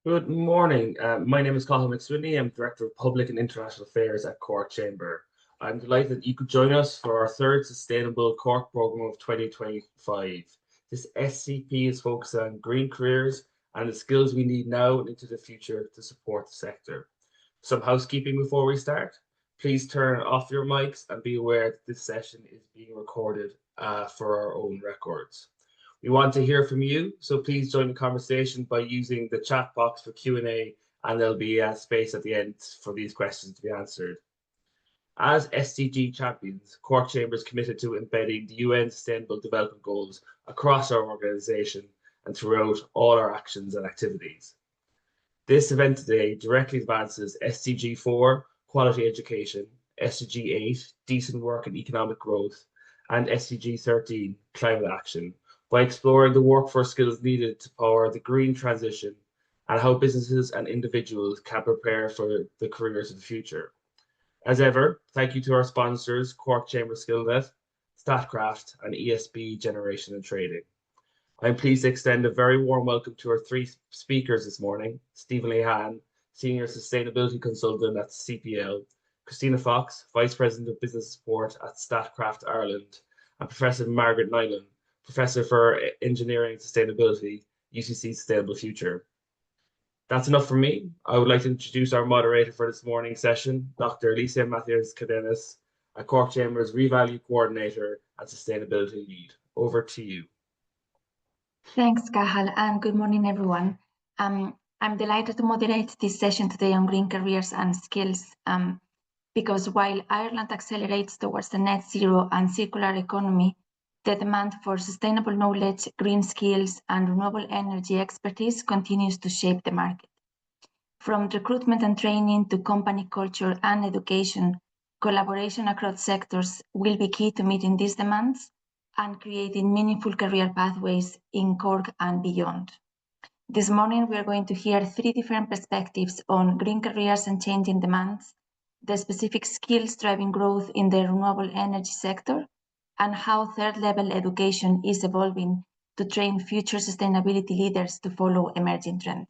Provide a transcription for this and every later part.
Good morning. My name is Colin McSweeney. I'm Director of Public and International Affairs at Cork Chamber. I'm delighted that you could join us for our third Sustainable Cork Programme of 2025. This SCP is focused on green careers and the skills we need now and into the future to support the sector. Some housekeeping before we start. Please turn off your mics and be aware that this session is being recorded for our own records. We want to hear from you, so please join the conversation by using the chat box for Q&A, and there'll be a space at the end for these questions to be answered. As SDG champions, Cork Chamber is committed to embedding the UN Sustainable Development Goals across our organisation and throughout all our actions and activities. This event today directly advances SDG 4, quality education, SDG 8, decent work and economic growth, and SDG 13, climate action, by exploring the workforce skills needed to power the green transition and how businesses and individuals can prepare for the careers of the future. As ever, thank you to our sponsors, Cork Chamber Skillnet, Statkraft, and ESB Generation and Trading. I'm pleased to extend a very warm welcome to our three speakers this morning: Stephen Lehan, Senior Sustainability Consultant at CPL, Christina Fox, Vice President of Business Support at Statkraft Ireland, and Professor Margaret Nyland, Professor for Engineering and Sustainability, UCC Sustainable Future. That's enough for me. I would like to introduce our moderator for this morning's session, Dr. Alicia Matthews-Cadenas, a Cork Chamber's Revalue Coordinator and Sustainability Lead. Over to you. Thanks, Cahal, and good morning, everyone. I'm delighted to moderate this session today on green careers and skills, because while Ireland accelerates towards the net zero and circular economy, the demand for sustainable knowledge, green skills, and renewable energy expertise continues to shape the market. From recruitment and training to company culture and education, collaboration across sectors will be key to meeting these demands and creating meaningful career pathways in Cork and beyond. This morning, we are going to hear three different perspectives on green careers and changing demands, the specific skills driving growth in the renewable energy sector, and how third-level education is evolving to train future sustainability leaders to follow emerging trends.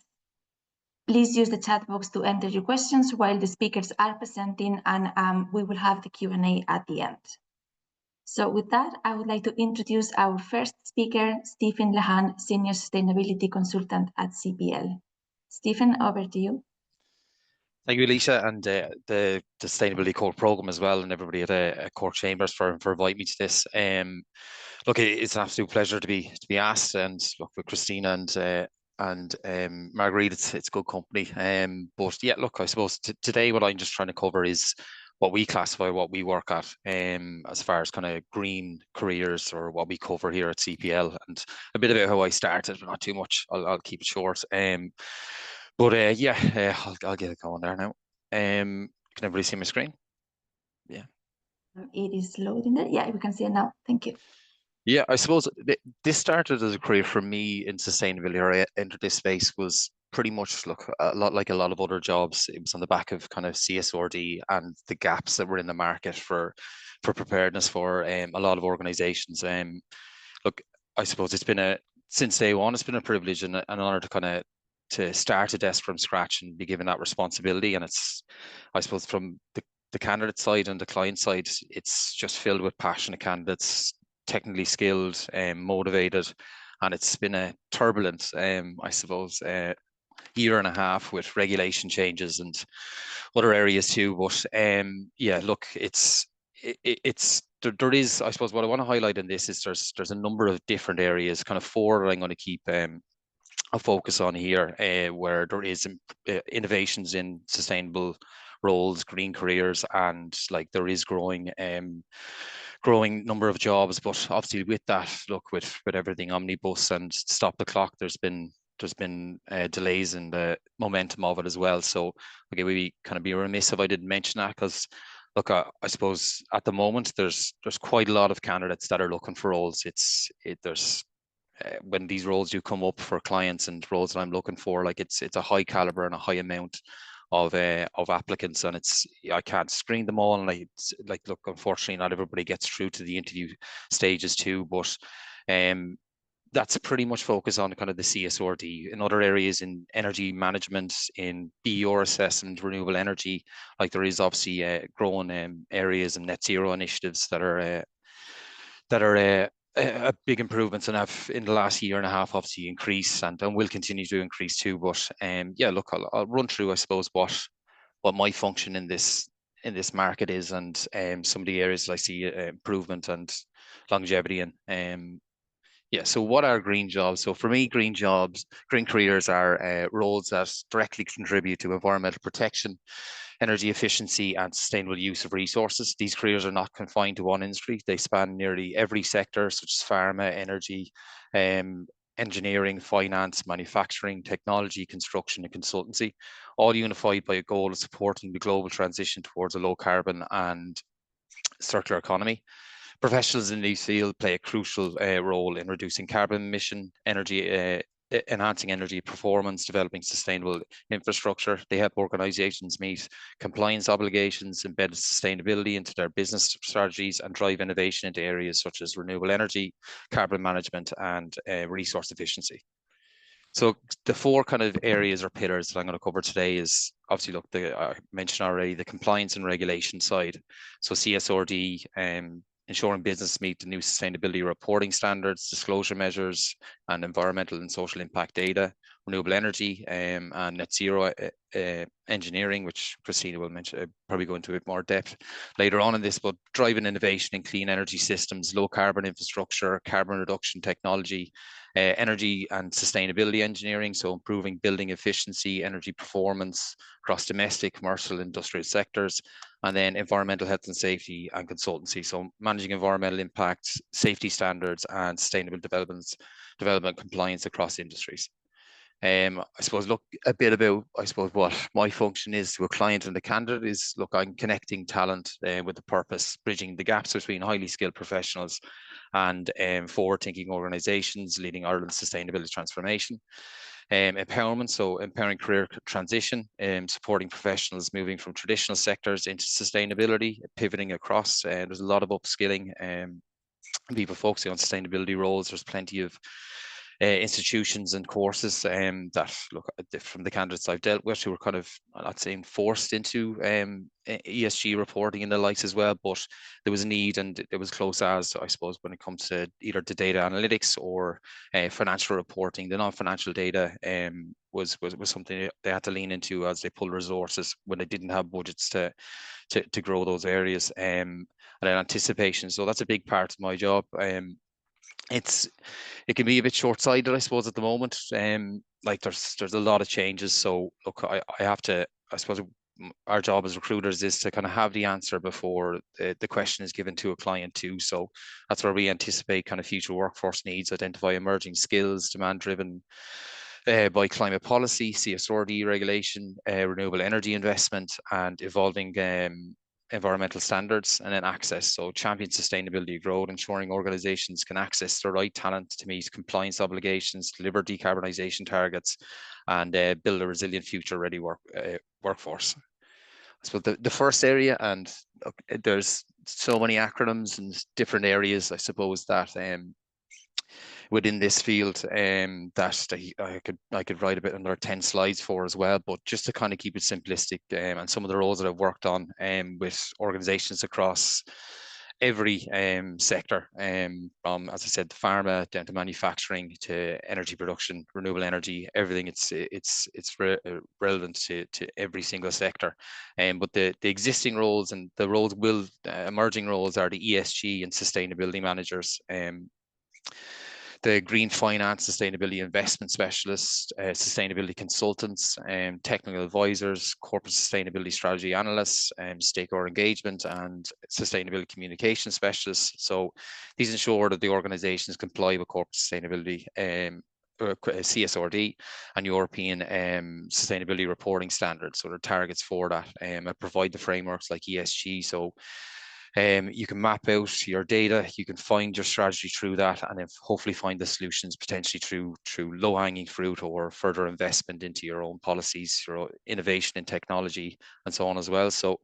Please use the chat box to enter your questions while the speakers are presenting, and we will have the Q&A at the end. So with that, I would like to introduce our first speaker, Stephen Lehan, Senior Sustainability Consultant at CPL. Stephen, over to you. Thank you, Alicia, and the Sustainability Cork programme as well, and everybody at Cork Chambers for inviting me to this. Look, it's an absolute pleasure to be asked, and look, with Christina and Marguerite, it's good company. But yeah, look, I suppose today what I'm just trying to cover is what we classify, what we work at, as far as kind of green careers, or what we cover here at CPL, and a bit about how I started, but not too much. I'll keep it short. Yeah, I'll get it going there now. Can everybody see my screen? Yeah. It is loading there. Yeah, we can see it now. Thank you. Yeah, I suppose this started as a career for me in sustainability, or I entered this space, was pretty much, look, a lot like a lot of other jobs. It was on the back of kind of CSRD and the gaps that were in the market for preparedness for a lot of organizations. Look, I suppose it's been since day one, it's been a privilege and an honor to kind of to start a desk from scratch and be given that responsibility. And it's, I suppose, from the candidate side and the client side, it's just filled with passionate candidates, technically skilled, motivated, and it's been a turbulent, I suppose, year and a half with regulation changes and other areas too. But yeah, look, there is, I suppose, what I want to highlight in this is there's a number of different areas, kind of four that I'm going to keep a focus on here, where there is innovations in sustainable roles, green careers, and like there is growing number of jobs. But obviously with that, look, with everything omnibus and stop the clock, there's been delays in the momentum of it as well. So okay, we kind of be remiss if I didn't mention that, because look, I suppose at the moment there's quite a lot of candidates that are looking for roles. There's when these roles do come up for clients and roles that I'm looking for, like it's a high caliber and a high amount of applicants, and I can't screen them all. And look, unfortunately, not everybody gets through to the interview stages too. But that's pretty much focused on kind of the CSRD. In other areas, in energy management, in BER assessment, renewable energy, like there is obviously growing areas and net zero initiatives that are a big improvements and have in the last year and a half obviously increased and will continue to increase too. But yeah, look, I'll run through, I suppose, what my function in this market is, and some of the areas that I see improvement and longevity in. Yeah, so what are green jobs? So for me, green careers are roles that directly contribute to environmental protection, energy efficiency, and sustainable use of resources. These careers are not confined to one industry. They span nearly every sector, such as pharma, energy, engineering, finance, manufacturing, technology, construction, and consultancy, all unified by a goal of supporting the global transition towards a low carbon and circular economy. Professionals in these fields play a crucial role in reducing carbon emission, enhancing energy performance, developing sustainable infrastructure. They help organizations meet compliance obligations, embed sustainability into their business strategies, and drive innovation into areas such as renewable energy, carbon management, and resource efficiency. So the four kind of areas or pillars that I'm going to cover today is obviously, look, I mentioned already the compliance and regulation side. So CSRD, ensuring business meet the new sustainability reporting standards, disclosure measures, and environmental and social impact data, renewable energy, and net zero engineering, which Christina will mention, probably go into a bit more depth later on in this, but driving innovation in clean energy systems, low carbon infrastructure, carbon reduction technology, energy and sustainability engineering, so improving building efficiency, energy performance across domestic, commercial, industrial sectors, and then environmental health and safety and consultancy, so managing environmental impacts, safety standards, and sustainable development compliance across industries. I suppose, look, a bit about, I suppose, what my function is to a client and a candidate is, look, I'm connecting talent with the purpose, bridging the gaps between highly skilled professionals and forward-thinking organizations leading Ireland's sustainability transformation. Empowerment, so empowering career transition, supporting professionals moving from traditional sectors into sustainability, pivoting across. There's a lot of upskilling, people focusing on sustainability roles. There's plenty of institutions and courses that, look, from the candidates I've dealt with who were kind of, I'm not saying forced into ESG reporting and the likes as well, but there was a need and it was close as, I suppose, when it comes to either the data analytics or financial reporting. The non-financial data was something they had to lean into as they pulled resources when they didn't have budgets to grow those areas, and then anticipation. So that's a big part of my job. It can be a bit short-sighted, I suppose, at the moment. Like there's a lot of changes. So look, I have to, I suppose, our job as recruiters is to kind of have the answer before the question is given to a client too. So that's where we anticipate kind of future workforce needs, identify emerging skills, demand-driven by climate policy, CSRD regulation, renewable energy investment, and evolving environmental standards, and then access. So champion sustainability growth, ensuring organizations can access the right talent to meet compliance obligations, deliver decarbonisation targets, and build a resilient future-ready workforce. So the first area, and there's so many acronyms and different areas, I suppose, that within this field that I could write a bit under 10 slides for as well, but just to kind of keep it simplistic, and some of the roles that I've worked on with organizations across every sector, from, as I said, the pharma down to manufacturing to energy production, renewable energy, everything. It's relevant to every single sector. But the existing roles and the roles emerging roles are the ESG and sustainability managers, the green finance, sustainability investment specialists, sustainability consultants, technical advisors, corporate sustainability strategy analysts, stakeholder engagement, and sustainability communication specialists. So these ensure that the organizations comply with corporate sustainability, CSRD, and European sustainability reporting standards. So there are targets for that, and provide the frameworks like ESG. So you can map out your data, you can find your strategy through that, and then hopefully find the solutions potentially through low-hanging fruit or further investment into your own policies, your innovation in technology, and so on as well. So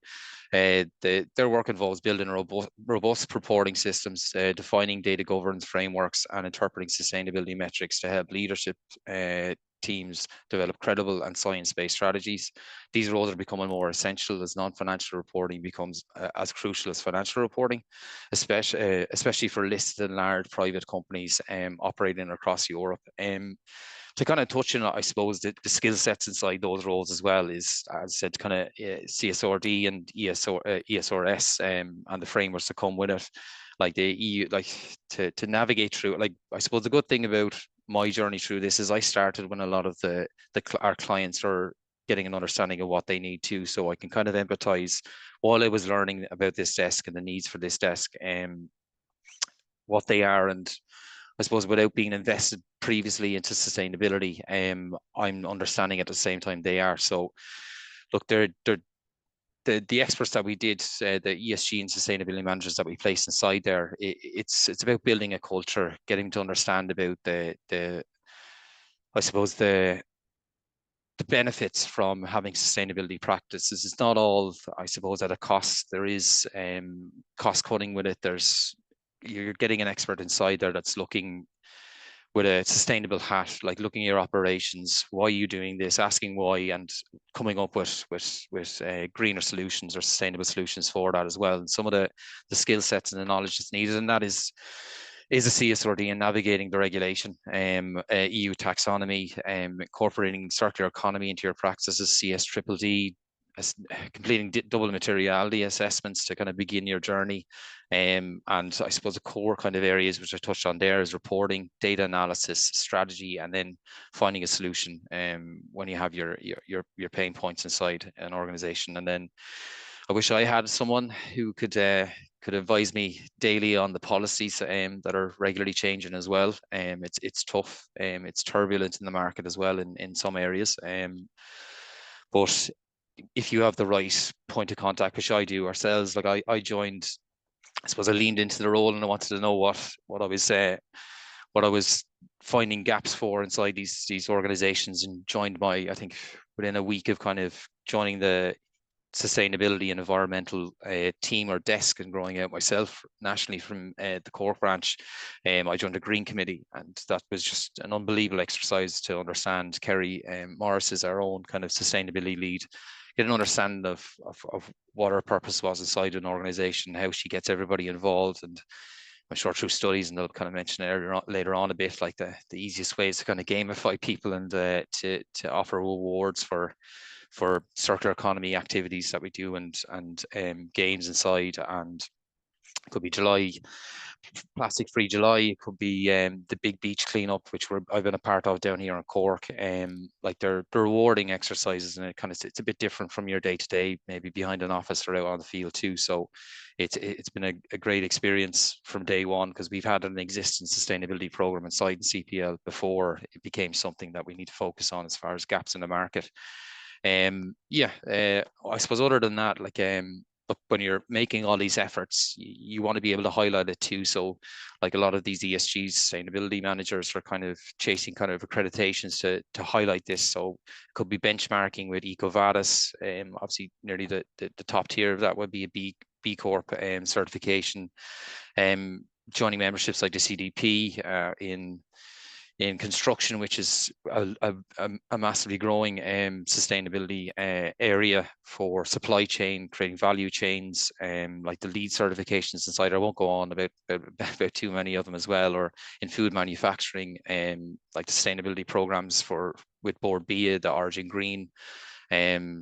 Their work involves building robust reporting systems, defining data governance frameworks, and interpreting sustainability metrics to help leadership teams develop credible and science-based strategies. These roles are becoming more essential as non-financial reporting becomes as crucial as financial reporting, especially for listed and large private companies operating across Europe. To kind of touch on, I suppose, the skill sets inside those roles as well is, as I said, kind of CSRD and ESRS and the frameworks that come with it, like the EU, like to navigate through. Like, I suppose the good thing about my journey through this is I started when a lot of our clients are getting an understanding of what they need to, so I can kind of empathize while I was learning about this desk and the needs for this desk, what they are, and I suppose without being invested previously into sustainability, I'm understanding at the same time they are. So look, the experts that we did, the ESG and sustainability managers that we placed inside there, it's about building a culture, getting to understand about I suppose the benefits from having sustainability practices. It's not all, I suppose, at a cost. There is cost cutting with it. You're getting an expert inside there that's looking with a sustainable hat, like looking at your operations, why are you doing this, asking why, and coming up with greener solutions or sustainable solutions for that as well. And some of the skill sets and the knowledge that's needed, and that is a CSRD and navigating the regulation, EU taxonomy, incorporating circular economy into your practices, CSDDD, completing double materiality assessments to kind of begin your journey. And I suppose the core kind of areas which I touched on there is reporting, data analysis, strategy, and then finding a solution when you have your pain points inside an organization. And then I wish I had someone who could advise me daily on the policies that are regularly changing as well. It's tough. It's turbulent in the market as well in some areas. But if you have the right point of contact, which I do ourselves, like I joined, I suppose I leaned into the role and I wanted to know what I was finding gaps for inside these organizations, and joined I think within a week of kind of joining the sustainability and environmental team or desk and growing out myself nationally from the Cork branch. I joined a Green Committee, and that was just an unbelievable exercise to understand. Kerry Morris is our own kind of sustainability lead, get an understanding of what her purpose was inside an organization, how she gets everybody involved. And I'm sure through studies, and they'll kind of mention it later on a bit, like the easiest ways to kind of gamify people and to offer rewards for circular economy activities that we do, and games inside. And it could be plastic free July. It could be the big beach cleanup, which I've been a part of down here in Cork. Like they're rewarding exercises, and it's a bit different from your day to day, maybe behind an office or out on the field too. So it's been a great experience from day one, because we've had an existing sustainability program inside the CPL before it became something that we need to focus on as far as gaps in the market. I suppose other than that, like look, when you're making all these efforts, you want to be able to highlight it too. So like a lot of these ESG sustainability managers are kind of chasing kind of accreditations to highlight this. So it could be benchmarking with EcoVadis, obviously nearly the top tier of that would be a B Corp certification, joining memberships like the CDP in construction, which is a massively growing sustainability area for supply chain, creating value chains, like the LEED certifications inside. I won't go on about too many of them as well, or in food manufacturing, like the sustainability programs with Board BIA, the Origin Green,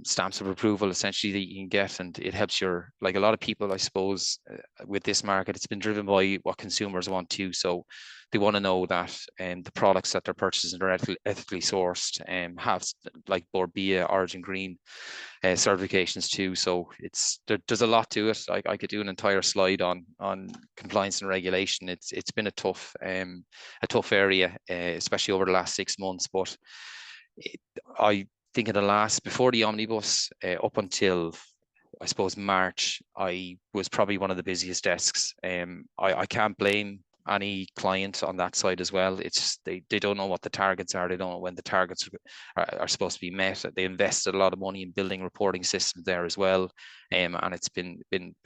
stamps of approval essentially that you can get, and it helps like a lot of people, I suppose, with this market, it's been driven by what consumers want too. So they want to know that the products that they're purchasing are ethically sourced, have like Board BIA, Origin Green certifications too. So there's a lot to it. I could do an entire slide on compliance and regulation. It's been a tough area, especially over the last 6 months. But I think before the omnibus, up until I suppose March, I was probably one of the busiest desks. I can't blame any client on that side as well. It's they don't know what the targets are. They don't know when the targets are supposed to be met. They invested a lot of money in building reporting systems there as well, and it's been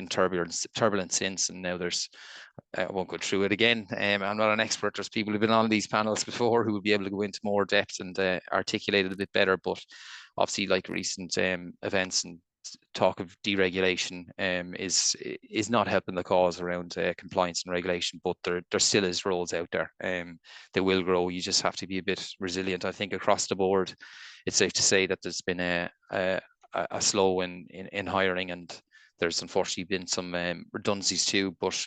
turbulent since. And now there's I won't go through it again. I'm not an expert. There's people who've been on these panels before who will be able to go into more depth and articulate it a bit better. But obviously, like recent events and talk of deregulation is not helping the cause around compliance and regulation, but there still is roles out there. They will grow. You just have to be a bit resilient. I think across the board, it's safe to say that there's been a slow in hiring, and there's unfortunately been some redundancies too. But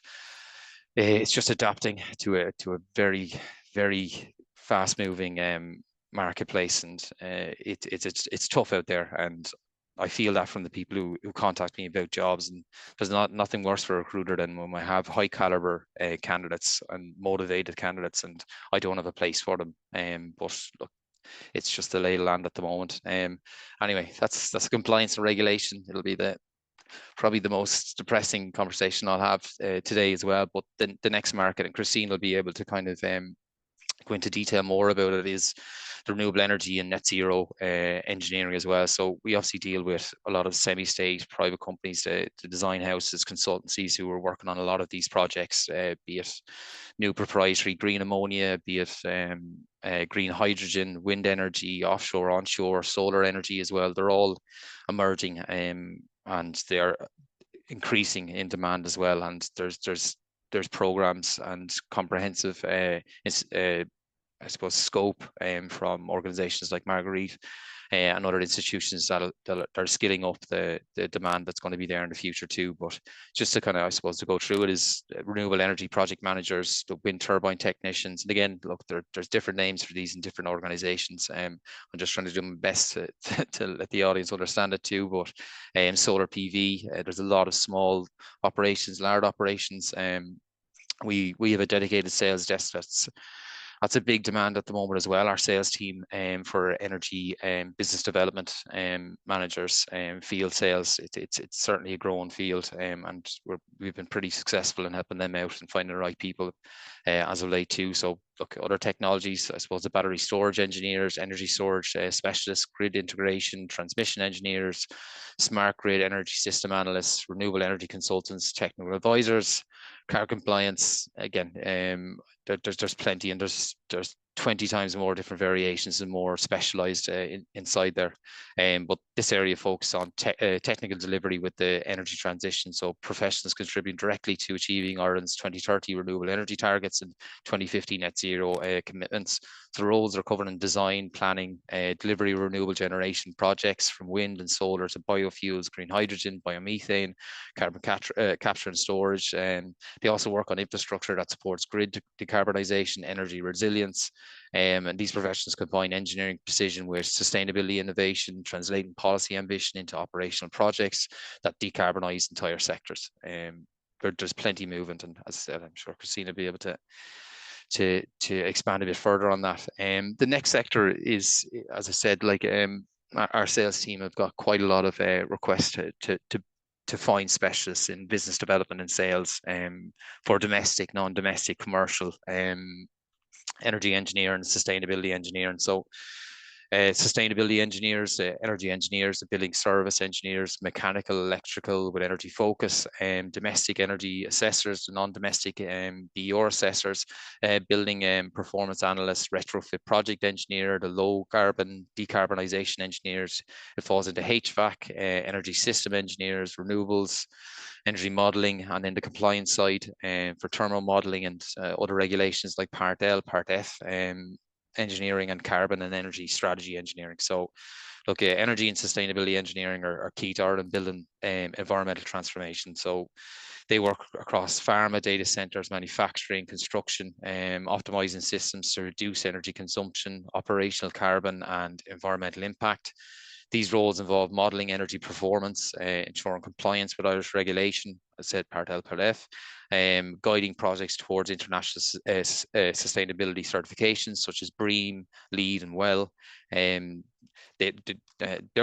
it's just adapting to a very, very fast moving marketplace, and it's tough out there. And I feel that from the people who contact me about jobs, and there's nothing worse for a recruiter than when I have high caliber candidates and motivated candidates, and I don't have a place for them. But look, it's just the lay of the land at the moment. Anyway, that's compliance and regulation. It'll be probably the most depressing conversation I'll have today as well. But the next market, and Christine will be able to kind of go into detail more about it, is the renewable energy and net zero engineering as well. So we obviously deal with a lot of semi-state private companies, the design houses, consultancies who are working on a lot of these projects, be it new proprietary green ammonia, be it green hydrogen, wind energy, offshore, onshore, solar energy as well. They're all emerging and they're increasing in demand as well. And there's programs and comprehensive I suppose scope from organizations like Marguerite and other institutions that are skilling up the demand that's going to be there in the future too. But just to kind of, I suppose, to go through it, is renewable energy project managers, the wind turbine technicians. And again, look, there's different names for these in different organizations. I'm just trying to do my best to let the audience understand it too. But solar PV, there's a lot of small operations, large operations. We have a dedicated sales desk that's a big demand at the moment as well. Our sales team for energy business development managers, field sales, it's certainly a growing field, and we've been pretty successful in helping them out and finding the right people as of late too. So look, other technologies, I suppose the battery storage engineers, energy storage specialists, grid integration, transmission engineers, smart grid energy system analysts, renewable energy consultants, technical advisors, car compliance. Again, there's plenty, and there's 20 times more different variations and more specialized inside there. But this area focuses on technical delivery with the energy transition. So professionals contributing directly to achieving Ireland's 2030 renewable energy targets and 2050 net zero commitments. So the roles are covered in design, planning, delivery of renewable generation projects from wind and solar to biofuels, green hydrogen, biomethane, carbon capture and storage. They also work on infrastructure that supports grid decarbonisation, energy resilience. And these professionals combine engineering precision with sustainability innovation, translating policy ambition into operational projects that decarbonise entire sectors. There's plenty of movement, and as I said, I'm sure Christine will be able to expand a bit further on that. The next sector is, as I said, like our sales team have got quite a lot of requests to find specialists in business development and sales for domestic, non-domestic, commercial, energy engineering, sustainability engineering. So sustainability engineers, energy engineers, the building service engineers, mechanical, electrical with energy focus, domestic energy assessors, non-domestic BR assessors, building performance analysts, retrofit project engineer, the low carbon decarbonisation engineers. It falls into HVAC, energy system engineers, renewables, energy modelling, and then the compliance side for thermal modelling and other regulations like Part L, Part F, engineering, and carbon and energy strategy engineering. So look, energy and sustainability engineering are key to Ireland building environmental transformation. So they work across pharma, data centers, manufacturing, construction, optimizing systems to reduce energy consumption, operational carbon and environmental impact. These roles involve modelling energy performance, ensuring compliance with Irish regulation, as I said, Part L, Part F, guiding projects towards international sustainability certifications such as BREEAM, LEED and WELL. Their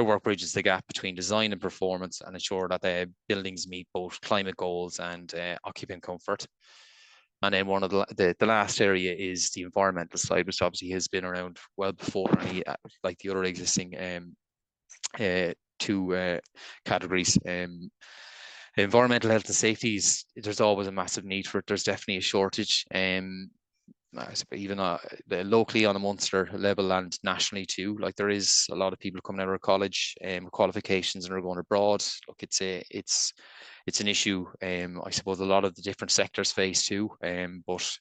work bridges the gap between design and performance and ensure that the buildings meet both climate goals and occupant comfort. And then one of the last area is the environmental side, which obviously has been around well before any like the other existing two categories. Environmental health and safety there's always a massive need for it. There's definitely a shortage. Even locally on a Munster level and nationally too. Like there is a lot of people coming out of college with qualifications and are going abroad. Look, it's an issue. I suppose a lot of the different sectors face too. But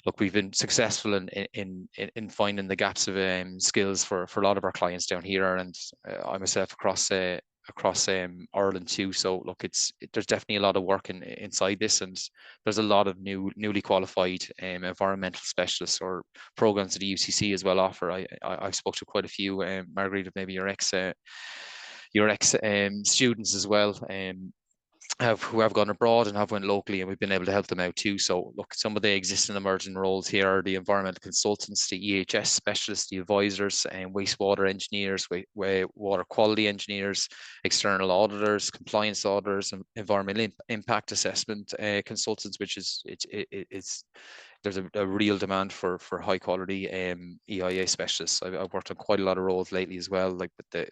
look, we've been successful in finding the gaps of skills for a lot of our clients down here, and I myself across Ireland too. So look, there's definitely a lot of work inside this, and there's a lot of newly qualified environmental specialists or programs that the UCC as well offer. I've spoke to quite a few, Margarita, maybe your ex students as well. Who have gone abroad and have went locally, and we've been able to help them out too. So look, some of the existing emerging roles here are the environmental consultants, the EHS specialists, the advisors, and wastewater engineers, water quality engineers, external auditors, compliance auditors, and environmental impact assessment consultants, which it's there's a real demand for high quality EIA specialists. I've worked on quite a lot of roles lately as well, like with the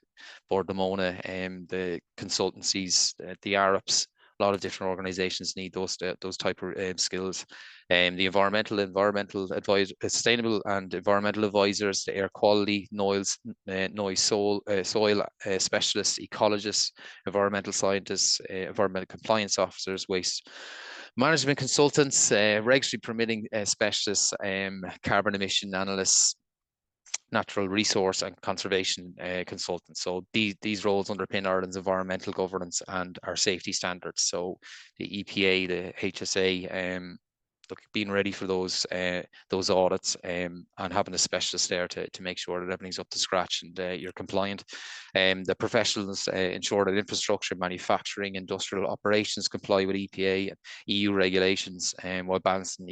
Board Damona and the consultancies, the Arabs. A lot of different organizations need those type of skills. The environmental advisor, sustainable and environmental advisors, the air quality, noise, soil specialists, ecologists, environmental scientists, environmental compliance officers, waste management consultants, regulatory permitting specialists, carbon emission analysts, natural resource and conservation consultants. So these roles underpin Ireland's environmental governance and our safety standards. So the EPA, the HSA, look, being ready for those audits and having a specialist there to make sure that everything's up to scratch and you're compliant. The professionals ensure that infrastructure, manufacturing, industrial operations comply with EPA and EU regulations while balancing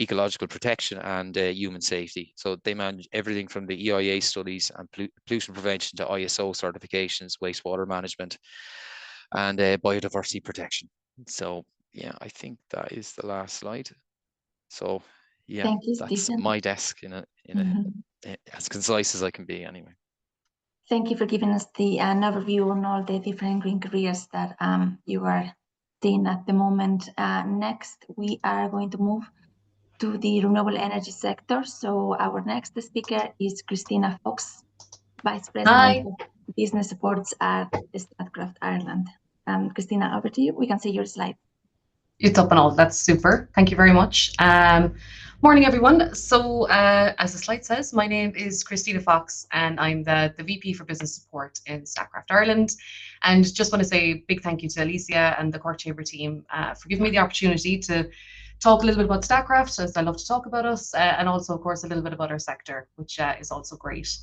ecological protection and human safety. So they manage everything from the EIA studies and pollution prevention to ISO certifications, wastewater management, and biodiversity protection. So yeah, I think that is the last slide. So yeah, Thank you, that's Stephen. my desk as concise as I can be anyway. Thank you for giving us an overview on all the different green careers that you are doing at the moment. Next, we are going to move to the renewable energy sector. So our next speaker is Christina Fox, Vice President of Business Supports at Statkraft Ireland. Christina, over to you. We can see your slide. It's up and all. That's super. Thank you very much. Morning, everyone. So as the slide says, my name is Christina Fox, and I'm the VP for Business Support in Statkraft Ireland. And just want to say a big thank you to Alicia and the Cork Chamber team for giving me the opportunity to talk a little bit about Statkraft, as I love to talk about us, and also, of course, a little bit about our sector, which is also great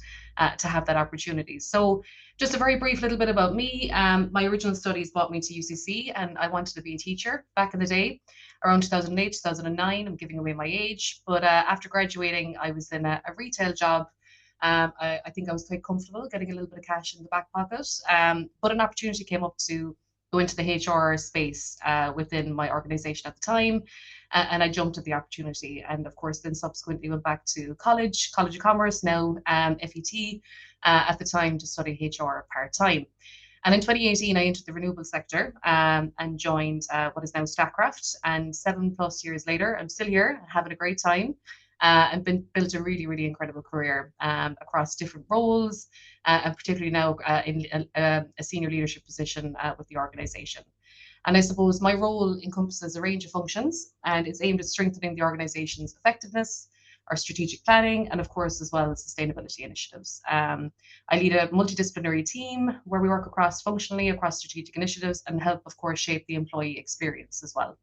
to have that opportunity. So just a very brief little bit about me. My original studies brought me to UCC, and I wanted to be a teacher back in the day, around 2008, 2009. I'm giving away my age. But after graduating, I was in a retail job. I think I was quite comfortable getting a little bit of cash in the back pocket. But an opportunity came up to go into the HR space within my organization at the time. And I jumped at the opportunity, and of course then subsequently went back to College of Commerce, now FET, at the time to study HR part-time. And in 2018, I entered the renewable sector and joined what is now Statkraft. And 7+ years later, I'm still here, having a great time, and built a really, really incredible career across different roles, and particularly now in a senior leadership position with the organization. And I suppose my role encompasses a range of functions, and it's aimed at strengthening the organization's effectiveness, our strategic planning, and of course, as well as sustainability initiatives. I lead a multidisciplinary team where we work functionally across strategic initiatives and help, of course, shape the employee experience as well.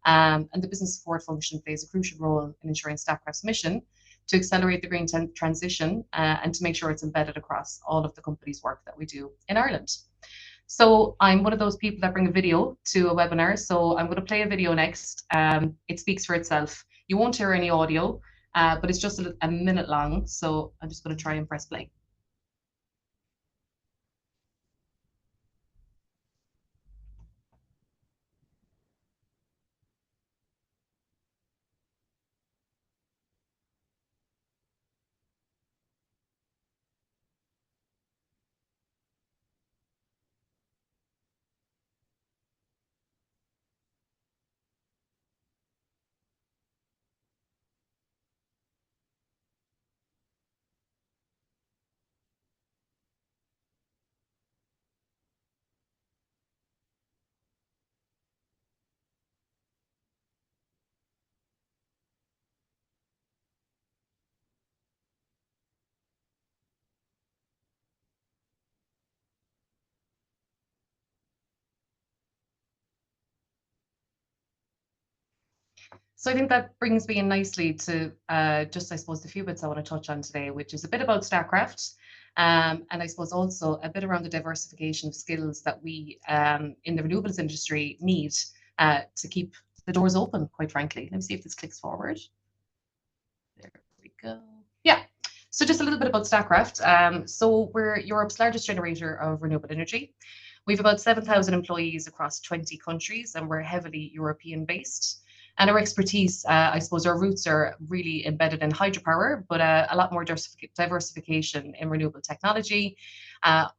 And the business support function plays a crucial role in ensuring Statkraft's mission to accelerate the green transition and to make sure it's embedded across all of the company's work that we do in Ireland. So I'm one of those people that bring a video to a webinar. So I'm going to play a video next. It speaks for itself. You won't hear any audio, but it's just a minute long. So I'm just going to try and press play. So I think that brings me in nicely to just, I suppose, the few bits I want to touch on today, which is a bit about Statkraft, and I suppose also a bit around the diversification of skills that we in the renewables industry need to keep the doors open, quite frankly. Let me see if this clicks forward. There we go. Yeah. So just a little bit about Statkraft. So we're Europe's largest generator of renewable energy. We've about 7,000 employees across 20 countries, and we're heavily European based. And our expertise, I suppose our roots are really embedded in hydropower, but a lot more diversification in renewable technology,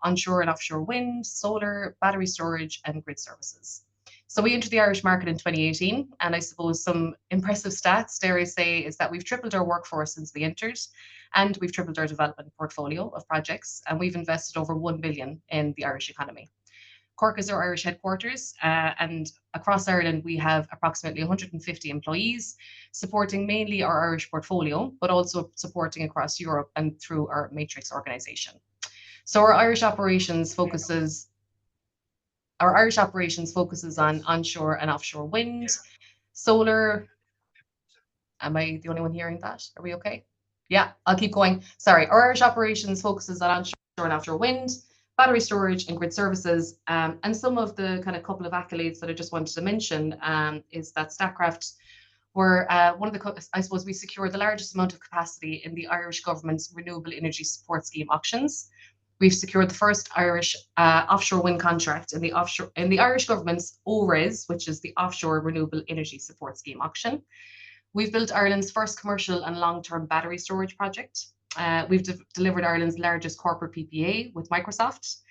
onshore and offshore wind, solar, battery storage, and grid services. So we entered the Irish market in 2018, and I suppose some impressive stats, dare I say, is that we've tripled our workforce since we entered, and we've tripled our development portfolio of projects, and we've invested over 1 billion in the Irish economy. Cork is our Irish headquarters, and across Ireland we have approximately 150 employees, supporting mainly our Irish portfolio, but also supporting across Europe and through our matrix organisation. So our Irish operations focuses on onshore and offshore wind, solar. Am I the only one hearing that? Are we okay? Yeah, I'll keep going. Sorry, our Irish operations focuses on onshore and offshore wind, battery storage and grid services. And some of the kind of couple of accolades that I just wanted to mention is that Statkraft were one of the, I suppose we secured the largest amount of capacity in the Irish government's renewable energy support scheme auctions. We've secured the first Irish offshore wind contract in the Irish government's ORES, which is the Offshore Renewable Energy Support Scheme auction. We've built Ireland's first commercial and long-term battery storage project. We've delivered Ireland's largest corporate PPA with Microsoft.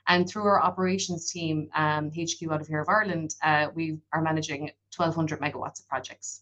And through our operations team, HQ out of here of Ireland, we are managing 1,200 megawatts of projects.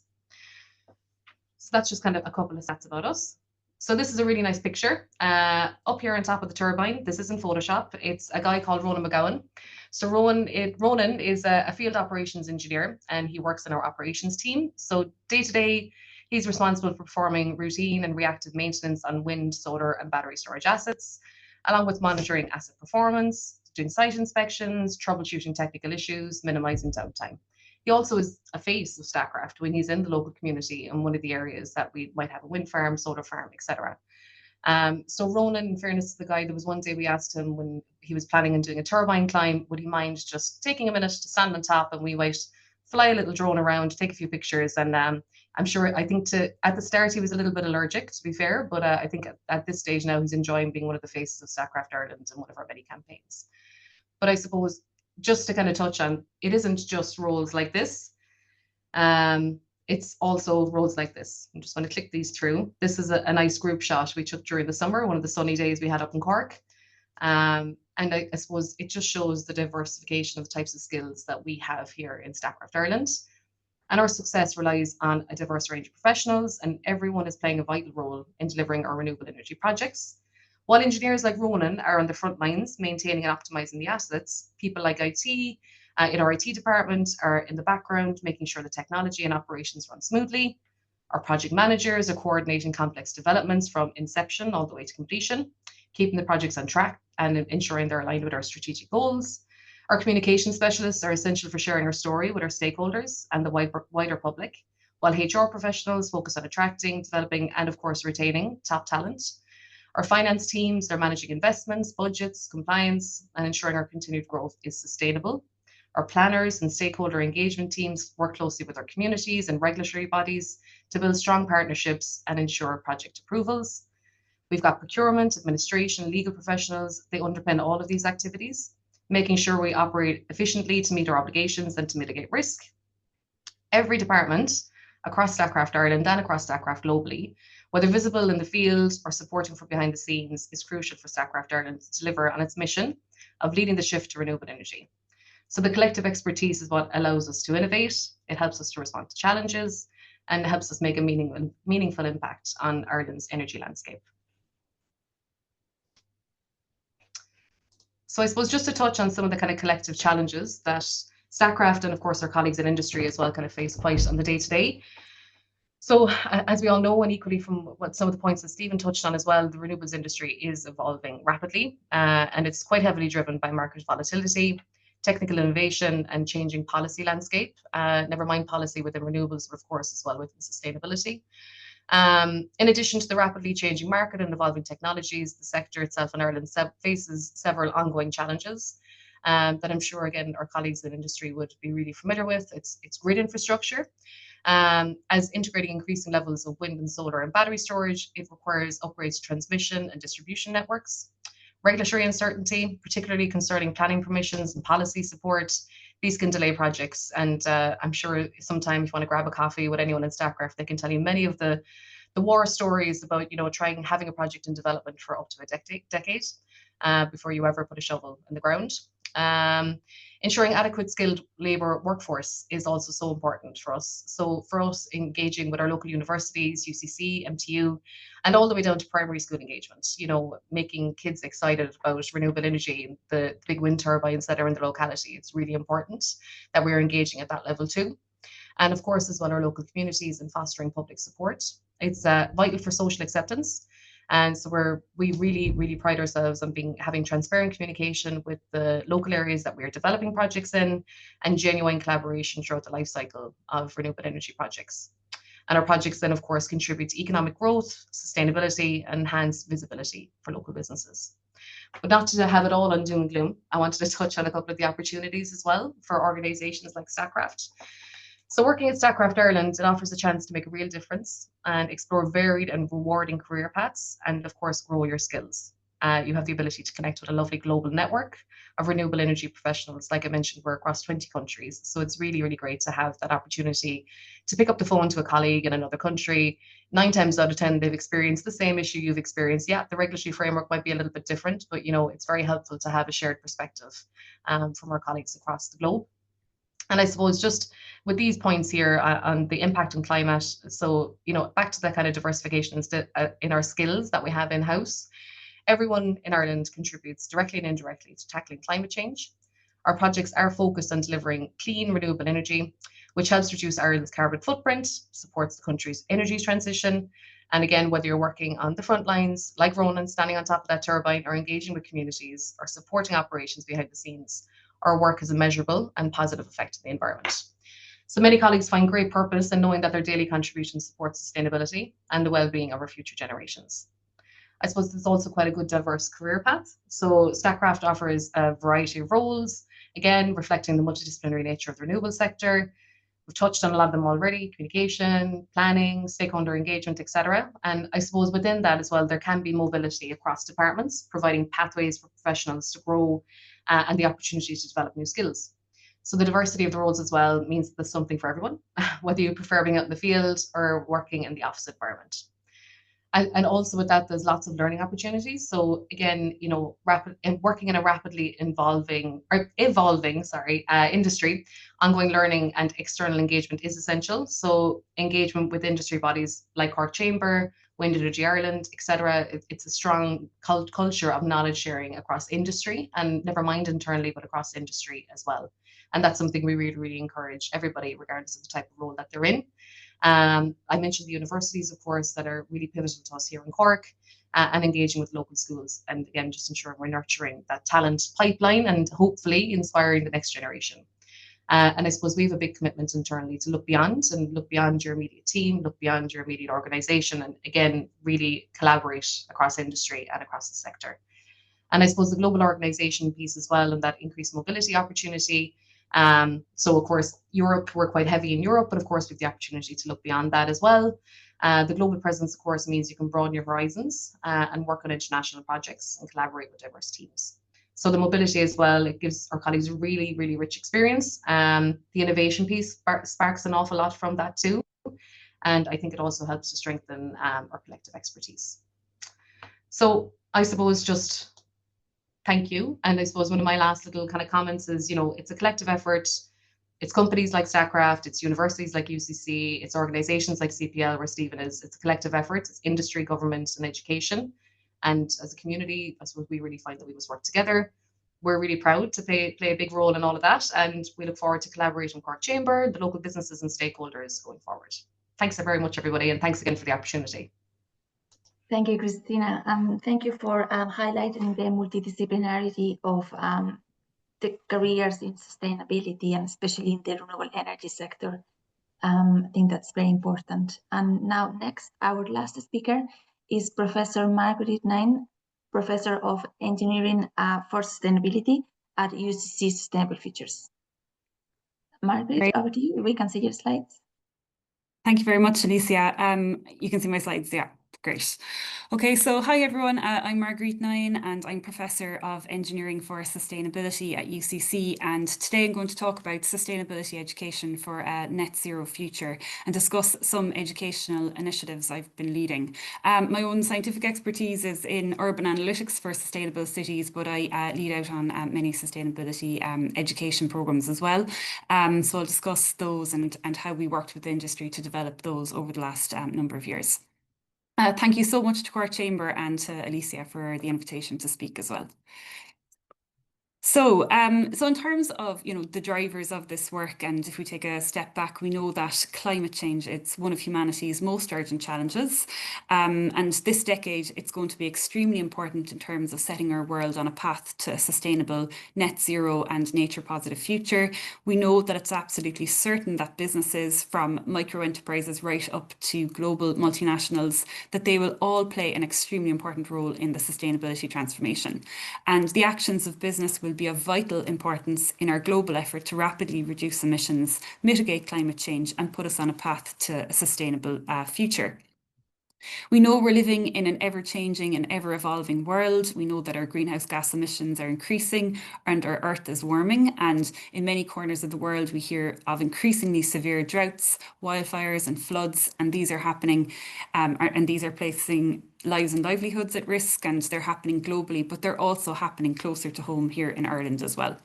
So that's just kind of a couple of stats about us. So this is a really nice picture. Up here on top of the turbine, this isn't Photoshop. It's a guy called Ronan McGowan. So Ronan is a field operations engineer, and he works in our operations team. So day to day, he's responsible for performing routine and reactive maintenance on wind, solar, and battery storage assets, along with monitoring asset performance, doing site inspections, troubleshooting technical issues, minimizing downtime. He also is a face of Statkraft when he's in the local community in one of the areas that we might have a wind farm, solar farm, etc. So Ronan, in fairness to the guy, there was one day we asked him when he was planning on doing a turbine climb, would he mind just taking a minute to stand on top and we might fly a little drone around, take a few pictures. And I'm sure, I think at the start he was a little bit allergic, to be fair, but I think at this stage now he's enjoying being one of the faces of Statkraft Ireland and one of our many campaigns. But I suppose just to kind of touch on, it isn't just roles like this. It's also roles like this. I'm just going to click these through. This is a nice group shot we took during the summer, one of the sunny days we had up in Cork. And I suppose it just shows the diversification of the types of skills that we have here in Statkraft Ireland. And our success relies on a diverse range of professionals, and everyone is playing a vital role in delivering our renewable energy projects. While engineers like Ronan are on the front lines, maintaining and optimizing the assets, people like IT in our IT department are in the background, making sure the technology and operations run smoothly. Our project managers are coordinating complex developments from inception all the way to completion, keeping the projects on track and ensuring they're aligned with our strategic goals. Our communication specialists are essential for sharing our story with our stakeholders and the wider public, while HR professionals focus on attracting, developing, and of course, retaining top talent. Our finance teams, they're managing investments, budgets, compliance, and ensuring our continued growth is sustainable. Our planners and stakeholder engagement teams work closely with our communities and regulatory bodies to build strong partnerships and ensure project approvals. We've got procurement, administration, legal professionals. They underpin all of these activities, making sure we operate efficiently to meet our obligations and to mitigate risk. Every department across Statkraft Ireland and across Statkraft globally, whether visible in the field or supporting from behind the scenes, is crucial for Statkraft Ireland to deliver on its mission of leading the shift to renewable energy. So the collective expertise is what allows us to innovate. It helps us to respond to challenges and helps us make a meaningful impact on Ireland's energy landscape. So I suppose just to touch on some of the kind of collective challenges that Statkraft and of course our colleagues in industry as well kind of face quite on the day-to-day. So as we all know, and equally from what some of the points that Stephen touched on as well, the renewables industry is evolving rapidly and it's quite heavily driven by market volatility, technical innovation and changing policy landscape, never mind policy within renewables, but of course as well within sustainability. In addition to the rapidly changing market and evolving technologies, the sector itself in Ireland faces several ongoing challenges that I'm sure, again, our colleagues in industry would be really familiar with. It's grid infrastructure. As integrating increasing levels of wind and solar and battery storage, it requires upgrades to transmission and distribution networks. Regulatory uncertainty, particularly concerning planning permissions and policy support, these can delay projects. And I'm sure sometime if you want to grab a coffee with anyone in Statkraft, they can tell you many of the war stories about, having a project in development for up to a decade before you ever put a shovel in the ground. Ensuring adequate skilled labour workforce is also so important for us. So for us, engaging with our local universities, UCC, MTU, and all the way down to primary school engagement, making kids excited about renewable energy, the big wind turbines that are in the locality. It's really important that we're engaging at that level too. And of course, as well, our local communities and fostering public support. It's vital for social acceptance. And so we really, really pride ourselves on having transparent communication with the local areas that we're developing projects in, and genuine collaboration throughout the life cycle of renewable energy projects. And our projects then, of course, contribute to economic growth, sustainability, and enhanced visibility for local businesses. But not to have it all on doom and gloom, I wanted to touch on a couple of the opportunities as well for organisations like Statkraft. So working at Statkraft Ireland, it offers a chance to make a real difference and explore varied and rewarding career paths, and of course, grow your skills. You have the ability to connect with a lovely global network of renewable energy professionals. Like I mentioned, we're across 20 countries. So it's really, really great to have that opportunity to pick up the phone to a colleague in another country. 9 times out of 10, they've experienced the same issue you've experienced. Yeah, the regulatory framework might be a little bit different, but it's very helpful to have a shared perspective from our colleagues across the globe. And I suppose just with these points here on the impact on climate, so, back to the kind of diversification in our skills that we have in-house, everyone in Ireland contributes directly and indirectly to tackling climate change. Our projects are focused on delivering clean, renewable energy, which helps reduce Ireland's carbon footprint, supports the country's energy transition. And again, whether you're working on the front lines, like Ronan, standing on top of that turbine, or engaging with communities, or supporting operations behind the scenes, our work has a measurable and positive effect on the environment. So many colleagues find great purpose in knowing that their daily contribution supports sustainability and the well-being of our future generations. I suppose there's also quite a good diverse career path. So Statkraft offers a variety of roles, again, reflecting the multidisciplinary nature of the renewable sector. We've touched on a lot of them already: communication, planning, stakeholder engagement, etc. And I suppose within that as well, there can be mobility across departments, providing pathways for professionals to grow and the opportunity to develop new skills. So the diversity of the roles as well means that there's something for everyone, whether you prefer being out in the field or working in the office environment. And also with that, there's lots of learning opportunities. So again, working in a rapidly evolving industry, ongoing learning and external engagement is essential. So engagement with industry bodies like Cork Chamber, Wind Energy Ireland, etc. It's a strong culture of knowledge sharing across industry, and never mind internally, but across industry as well. And that's something we really, really encourage everybody, regardless of the type of role that they're in. I mentioned the universities, of course, that are really pivotal to us here in Cork, and engaging with local schools. And again, just ensuring we're nurturing that talent pipeline and hopefully inspiring the next generation. And I suppose we have a big commitment internally to look beyond your immediate team, look beyond your immediate organisation, and again, really collaborate across industry and across the sector. And I suppose the global organisation piece as well, and that increased mobility opportunity. So of course, Europe, we're quite heavy in Europe, but of course we have the opportunity to look beyond that as well. The global presence, of course, means you can broaden your horizons and work on international projects and collaborate with diverse teams. So the mobility as well, it gives our colleagues a really, really rich experience. The innovation piece sparks an awful lot from that too. And I think it also helps to strengthen our collective expertise. So I suppose just thank you. And I suppose one of my last little kind of comments is, it's a collective effort. It's companies like Statkraft, it's universities like UCC, it's organizations like CPL, where Stephen is. It's a collective effort. It's industry, government, and education. And as a community, I suppose we really find that we must work together. We're really proud to play a big role in all of that. And we look forward to collaborating with Cork Chamber, the local businesses and stakeholders going forward. Thanks very much, everybody. And thanks again for the opportunity. Thank you, Christina. Thank you for highlighting the multidisciplinarity of the careers in sustainability and especially in the renewable energy sector. I think that's very important. And now next, our last speaker is Professor Margaret Nine, Professor of Engineering for Sustainability at UCC Sustainable Futures. Margaret, Great. over to you. We can see your slides. Thank you very much, Alicia. You can see my slides, yeah. Great. Okay, so hi everyone, I'm Marguerite Nine and I'm Professor of Engineering for Sustainability at UCC, and today I'm going to talk about sustainability education for a net zero future and discuss some educational initiatives I've been leading. My own scientific expertise is in urban analytics for sustainable cities, but I lead out on many sustainability education programs as well. So I'll discuss those and how we worked with the industry to develop those over the last number of years. Thank you so much to Cork Chamber and to Alicia for the invitation to speak as well. So in terms of, the drivers of this work, and if we take a step back, we know that climate change, it's one of humanity's most urgent challenges. And this decade, it's going to be extremely important in terms of setting our world on a path to a sustainable net zero and nature positive future. We know that it's absolutely certain that businesses from micro enterprises right up to global multinationals, that they will all play an extremely important role in the sustainability transformation. And the actions of business will be of vital importance in our global effort to rapidly reduce emissions, mitigate climate change, and put us on a path to a sustainable future. We know we're living in an ever-changing and ever-evolving world. We know that our greenhouse gas emissions are increasing and our Earth is warming. And in many corners of the world, we hear of increasingly severe droughts, wildfires and floods. And these are happening and these are placing lives and livelihoods at risk, and they're happening globally, but they're also happening closer to home here in Ireland as well.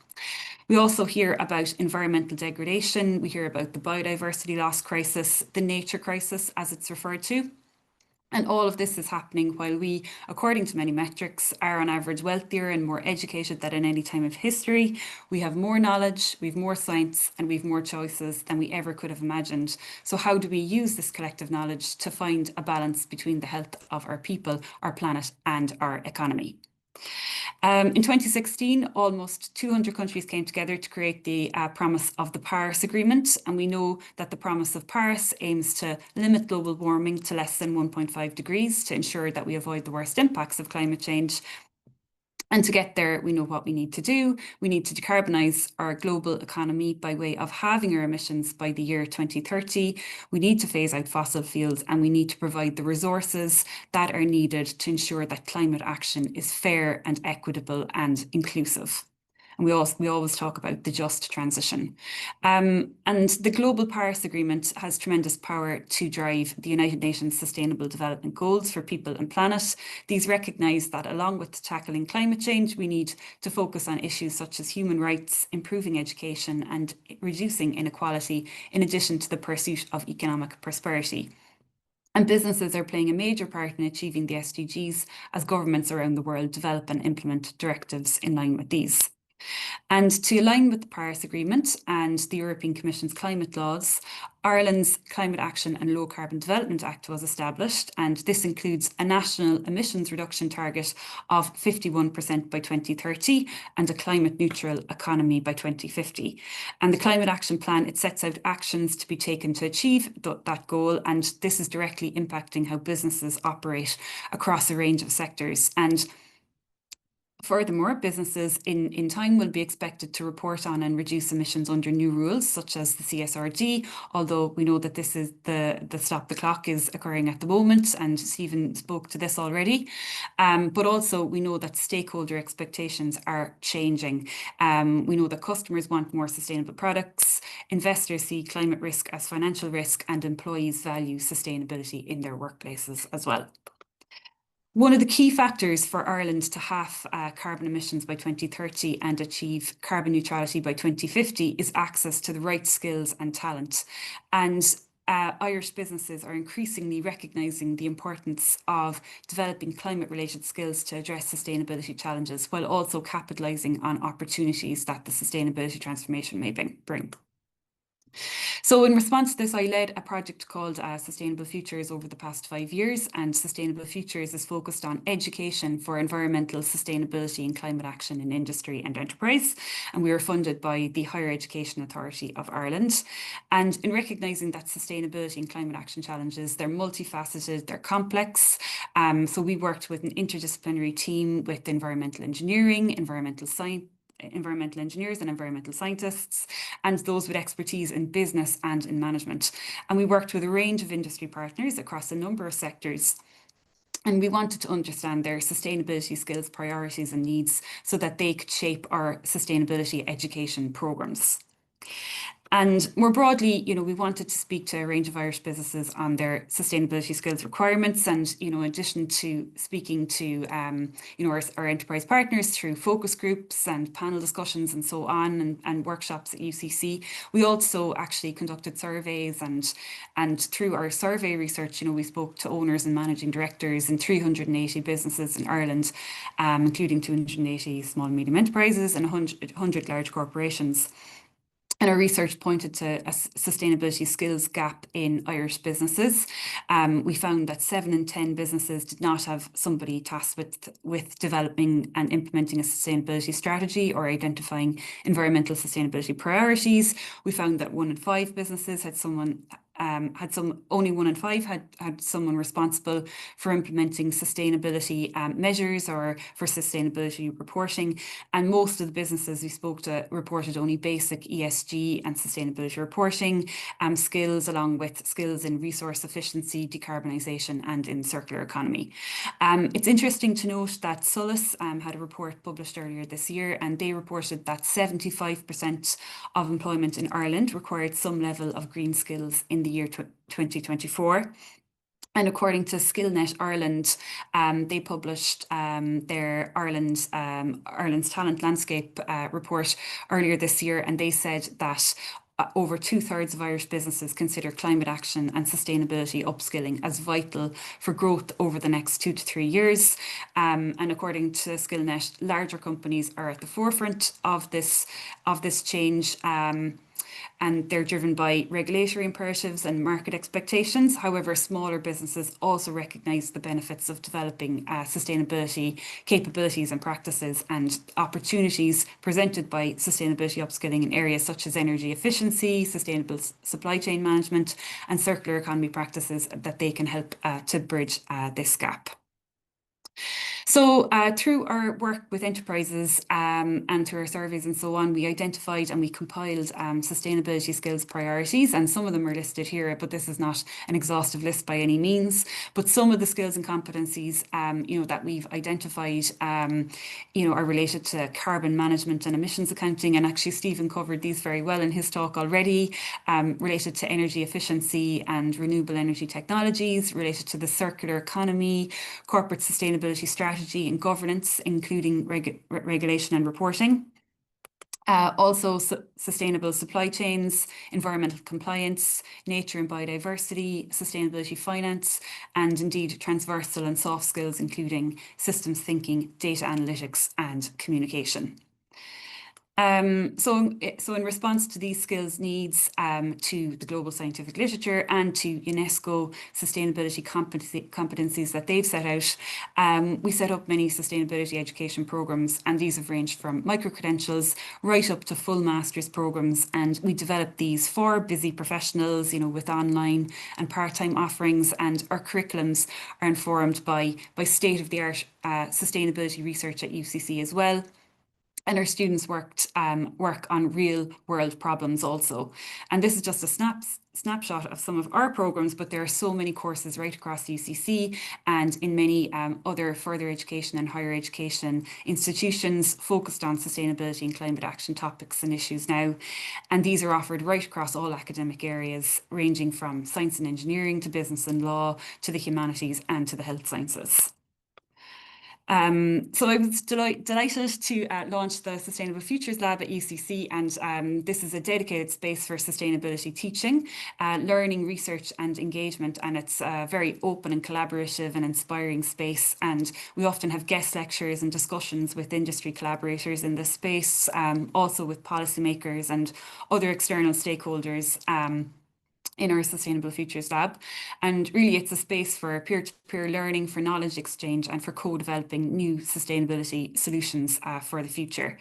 We also hear about environmental degradation. We hear about the biodiversity loss crisis, the nature crisis, as it's referred to. And all of this is happening while we, according to many metrics, are on average wealthier and more educated than in any time of history. We have more knowledge, we have more science, and we have more choices than we ever could have imagined. So how do we use this collective knowledge to find a balance between the health of our people, our planet, and our economy? In 2016, almost 200 countries came together to create the Promise of the Paris Agreement, and we know that the Promise of Paris aims to limit global warming to less than 1.5 degrees to ensure that we avoid the worst impacts of climate change. And to get there, we know what we need to do. We need to decarbonise our global economy by way of halving our emissions by the year 2030. We need to phase out fossil fuels, and we need to provide the resources that are needed to ensure that climate action is fair and equitable and inclusive. And we always talk about the just transition. And the Global Paris Agreement has tremendous power to drive the United Nations Sustainable Development Goals for people and planet. These recognise that along with tackling climate change, we need to focus on issues such as human rights, improving education, and reducing inequality, in addition to the pursuit of economic prosperity. And businesses are playing a major part in achieving the SDGs as governments around the world develop and implement directives in line with these. And to align with the Paris Agreement and the European Commission's climate laws, Ireland's Climate Action and Low Carbon Development Act was established, and this includes a national emissions reduction target of 51% by 2030 and a climate neutral economy by 2050. And the Climate Action Plan, it sets out actions to be taken to achieve that goal, and this is directly impacting how businesses operate across a range of sectors. And furthermore, businesses in time will be expected to report on and reduce emissions under new rules, such as the CSRD, although we know that this is the stop the clock is occurring at the moment, and Stephen spoke to this already. But also we know that stakeholder expectations are changing. We know that customers want more sustainable products, investors see climate risk as financial risk, and employees value sustainability in their workplaces as well. One of the key factors for Ireland to halve carbon emissions by 2030 and achieve carbon neutrality by 2050 is access to the right skills and talent. And Irish businesses are increasingly recognising the importance of developing climate-related skills to address sustainability challenges, while also capitalising on opportunities that the sustainability transformation may bring. So in response to this, I led a project called Sustainable Futures over the past 5 years, and Sustainable Futures is focused on education for environmental sustainability and climate action in industry and enterprise. And we were funded by the Higher Education Authority of Ireland. And in recognising that sustainability and climate action challenges, they're multifaceted, they're complex. So we worked with an interdisciplinary team with environmental engineering, environmental engineers and environmental scientists, and those with expertise in business and in management. And we worked with a range of industry partners across a number of sectors. And we wanted to understand their sustainability skills, priorities and needs so that they could shape our sustainability education programmes. And more broadly, we wanted to speak to a range of Irish businesses on their sustainability skills requirements. And, in addition to speaking to, our enterprise partners through focus groups and panel discussions and so on, and workshops at UCC, we also actually conducted surveys. And through our survey research, we spoke to owners and managing directors in 380 businesses in Ireland, including 280 small and medium enterprises and 100 large corporations. And our research pointed to a sustainability skills gap in Irish businesses. We found that 7 in 10 businesses did not have somebody tasked with developing and implementing a sustainability strategy or identifying environmental sustainability priorities. We found that 1 in 5 businesses had someone only 1 in 5 had someone responsible for implementing sustainability measures or for sustainability reporting. And most of the businesses we spoke to reported only basic ESG and sustainability reporting skills, along with skills in resource efficiency, decarbonisation and in circular economy. It's interesting to note that Solus had a report published earlier this year, and they reported that 75% of employment in Ireland required some level of green skills in the year 2024. And according to Skillnet Ireland, they published their Ireland's talent landscape report earlier this year, and they said that over 2/3 of Irish businesses consider climate action and sustainability upskilling as vital for growth over the next 2 to 3 years. And according to Skillnet, larger companies are at the forefront of this change. And they're driven by regulatory imperatives and market expectations. However, smaller businesses also recognise the benefits of developing sustainability capabilities and practices and opportunities presented by sustainability upskilling in areas such as energy efficiency, sustainable supply chain management, and circular economy practices that they can help to bridge this gap. So through our work with enterprises and through our surveys and so on, we identified and we compiled sustainability skills priorities, and some of them are listed here, but this is not an exhaustive list by any means. But some of the skills and competencies, that we've identified, are related to carbon management and emissions accounting. And actually, Stephen covered these very well in his talk already, related to energy efficiency and renewable energy technologies, related to the circular economy, corporate sustainability strategy and governance, including regulation and reporting. Also sustainable supply chains, environmental compliance, nature and biodiversity, sustainability finance, and indeed transversal and soft skills, including systems thinking, data analytics and communication. So in response to these skills needs, to the global scientific literature and to UNESCO sustainability competencies that they've set out, we set up many sustainability education programmes, and these have ranged from micro-credentials right up to full master's programmes. And we developed these for busy professionals, with online and part-time offerings, and our curriculums are informed by state-of-the-art sustainability research at UCC as well. And our students work on real world problems also. And this is just a snapshot of some of our programs, but there are so many courses right across UCC and in many other further education and higher education institutions focused on sustainability and climate action topics and issues now. And these are offered right across all academic areas, ranging from science and engineering to business and law, to the humanities and to the health sciences. So I was delighted to launch the Sustainable Futures Lab at UCC, and this is a dedicated space for sustainability teaching, learning, research and engagement, and it's a very open and collaborative and inspiring space, and we often have guest lectures and discussions with industry collaborators in this space, also with policymakers and other external stakeholders in our Sustainable Futures Lab. And really it's a space for peer-to-peer learning, for knowledge exchange and for co-developing new sustainability solutions for the future.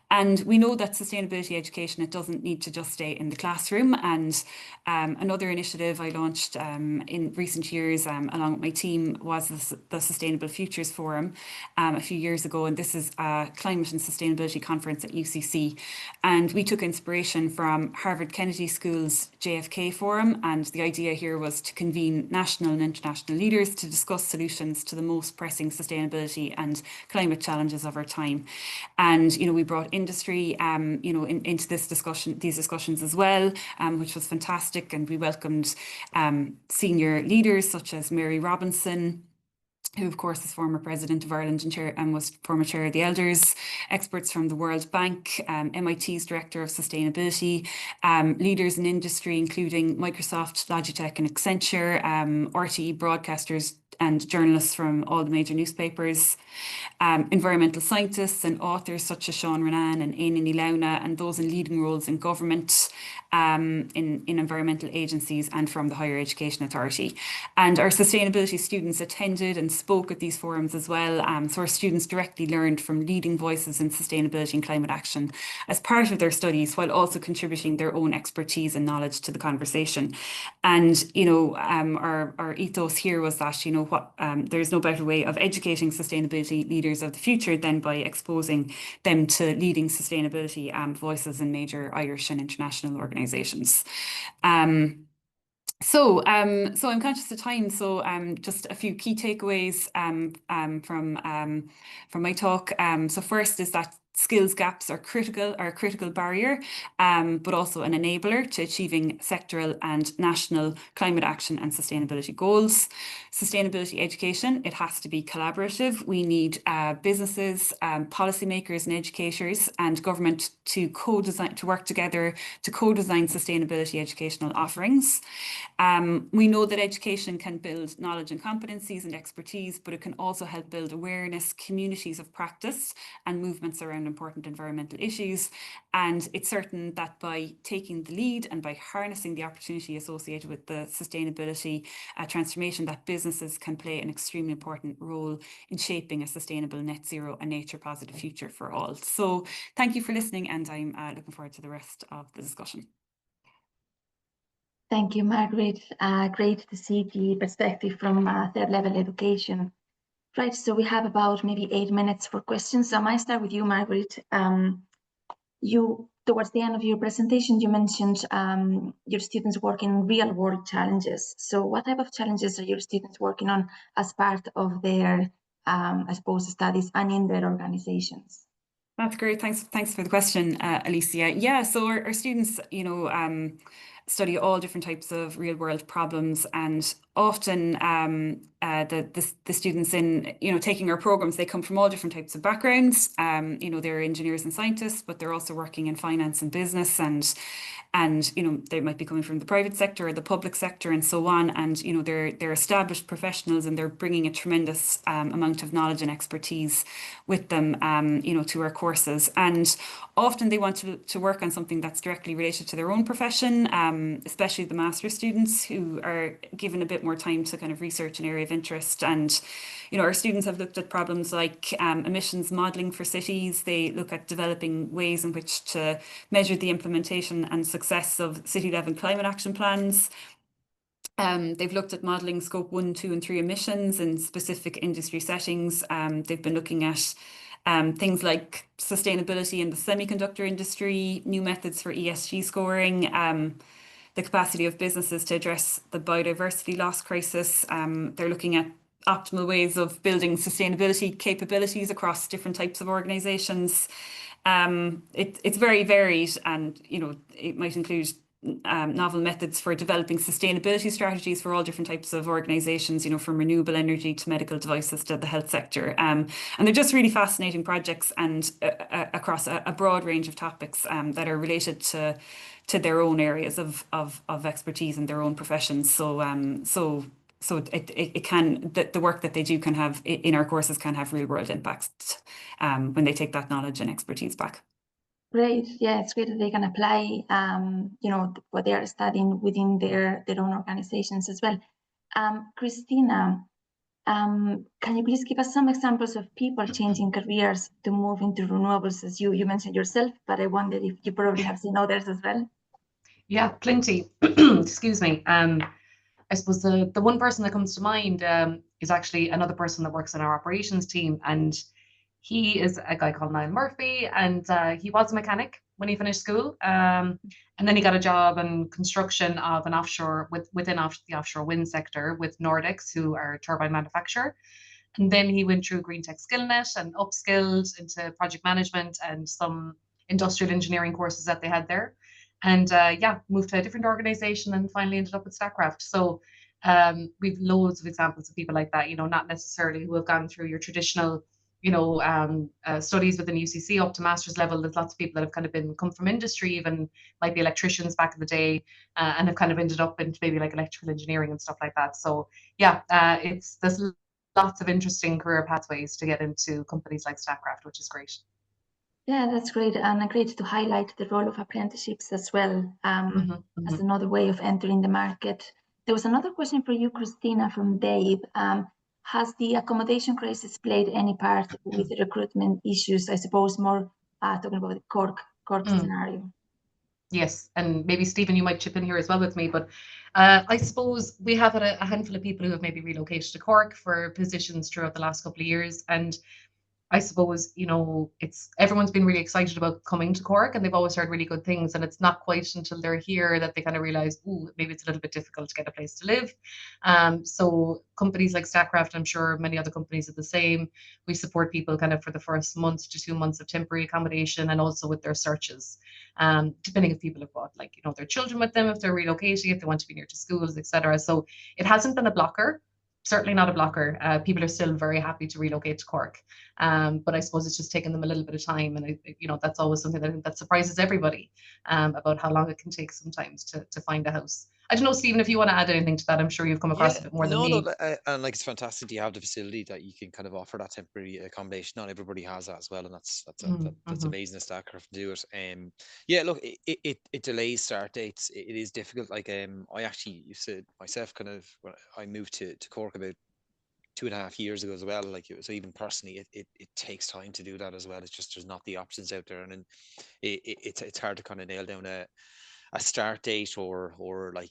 And we know that sustainability education, it doesn't need to just stay in the classroom. And another initiative I launched in recent years along with my team was the Sustainable Futures Forum a few years ago. And this is a climate and sustainability conference at UCC. And we took inspiration from Harvard Kennedy School's JFK Forum. And the idea here was to convene national and international leaders to discuss solutions to the most pressing sustainability and climate challenges of our time. And, we brought industry, into these discussions as well, which was fantastic. And we welcomed senior leaders such as Mary Robinson, who of course is former president of Ireland and was former chair of the Elders, experts from the World Bank, MIT's director of sustainability, leaders in industry, including Microsoft, Logitech and Accenture, RTE broadcasters and journalists from all the major newspapers, environmental scientists and authors such as Sean Renan and Éanna Ní Lamhna, and those in leading roles in government, in environmental agencies and from the Higher Education Authority. And our sustainability students attended and spoke at these forums as well. So our students directly learned from leading voices in sustainability and climate action as part of their studies, while also contributing their own expertise and knowledge to the conversation. And, our ethos here was that, there's no better way of educating sustainability leaders of the future than by exposing them to leading sustainability voices in major Irish and international organisations. So I'm conscious of time, so just a few key takeaways from my talk. So first is that skills gaps are a critical barrier, but also an enabler to achieving sectoral and national climate action and sustainability goals. Sustainability education, it has to be collaborative. We need businesses, policymakers and educators and government to work together to co-design sustainability educational offerings. We know that education can build knowledge and competencies and expertise, but it can also help build awareness, communities of practice and movements around important environmental issues. And it's certain that by taking the lead and by harnessing the opportunity associated with the sustainability transformation, that businesses can play an extremely important role in shaping a sustainable net zero and nature positive future for all. So thank you for listening, and I'm looking forward to the rest of the discussion. Thank you, Margaret. Great to see the perspective from third level education. Right, so we have about maybe 8 minutes for questions. So I might start with you, Margaret. Towards the end of your presentation, you mentioned your students working on real world challenges. So what type of challenges are your students working on as part of their, I suppose, studies and in their organizations? That's great. Thanks for the question, Alicia. Yeah, so our students, study all different types of real world problems, and often the students in taking our programs, they come from all different types of backgrounds. They're engineers and scientists, but they're also working in finance and business, and they might be coming from the private sector or the public sector and so on. And they're established professionals, and they're bringing a tremendous amount of knowledge and expertise with them to our courses. And often they want to work on something that's directly related to their own profession, especially the master's students who are given a bit more time to kind of research an area of interest. And our students have looked at problems like emissions modelling for cities. They look at developing ways in which to measure the implementation and success of city-level climate action plans. They've looked at modelling scope 1, 2 and 3 emissions in specific industry settings. They've been looking at things like sustainability in the semiconductor industry, new methods for ESG scoring, the capacity of businesses to address the biodiversity loss crisis. They're looking at optimal ways of building sustainability capabilities across different types of organisations. It's very varied, and it might include novel methods for developing sustainability strategies for all different types of organizations, from renewable energy to medical devices to the health sector. And they're just really fascinating projects, and across a broad range of topics that are related to their own areas of expertise in their own professions. So it can, the work that they do can have in our courses can have real world impacts when they take that knowledge and expertise back. Great. Yeah, it's great that they can apply, what they are studying within their own organizations as well. Christina, can you please give us some examples of people changing careers to move into renewables, as you mentioned yourself, but I wondered if you probably have seen others as well? Yeah, plenty. Excuse me. I suppose the one person that comes to mind is actually another person that works in our operations team, and he is a guy called Niall Murphy, and he was a mechanic when he finished school, and then he got a job in construction of an offshore within the offshore wind sector with Nordics, who are a turbine manufacturer. And then he went through Green Tech Skillnet and upskilled into project management and some industrial engineering courses that they had there. And moved to a different organization and finally ended up at Statkraft. So we've loads of examples of people like that, not necessarily who have gone through your traditional, studies within UCC up to master's level. There's lots of people that have kind of come from industry, even might be electricians back in the day, and have kind of ended up into maybe like electrical engineering and stuff like that. So there's lots of interesting career pathways to get into companies like Statkraft, which is great. Yeah, that's great, and great to highlight the role of apprenticeships as well, as another way of entering the market. There was another question for you, Christina, from Dave. Has the accommodation crisis played any part with recruitment issues? I suppose more talking about the Cork scenario. Yes, and maybe Stephen, you might chip in here as well with me, but I suppose we have had a handful of people who have maybe relocated to Cork for positions throughout the last couple of years, and I suppose, everyone's been really excited about coming to Cork, and they've always heard really good things. And it's not quite until they're here that they kind of realize, maybe it's a little bit difficult to get a place to live. So companies like Statkraft, I'm sure many other companies are the same. We support people kind of for the first month to 2 months of temporary accommodation, and also with their searches, depending if people have brought their children with them, if they're relocating, if they want to be near to schools, etc. So it hasn't been a blocker. Certainly not a blocker. People are still very happy to relocate to Cork. But I suppose it's just taken them a little bit of time. And, that's always something that surprises everybody about how long it can take sometimes to find a house. I don't know, Stephen, if you want to add anything to that. I'm sure you've come across a bit more than me. And it's fantastic you have the facility that you can kind of offer that temporary accommodation. Not everybody has that as well, and that's amazing that Statkraft do it. It delays start dates. It is difficult. I actually used to myself kind of when I moved to Cork about 2.5 years ago as well. So even personally, it takes time to do that as well. It's just there's not the options out there, and then it's hard to kind of nail down a start date or do you know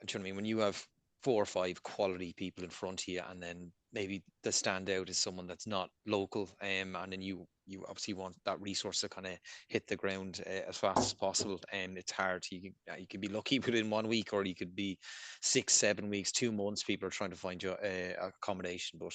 what I mean? When you have 4 or 5 quality people in front of you, and then maybe the standout is someone that's not local, and then you obviously want that resource to kind of hit the ground as fast as possible, and it's hard. You could be lucky within 1 week, or you could be 6, 7 weeks, 2 months. People are trying to find you accommodation, but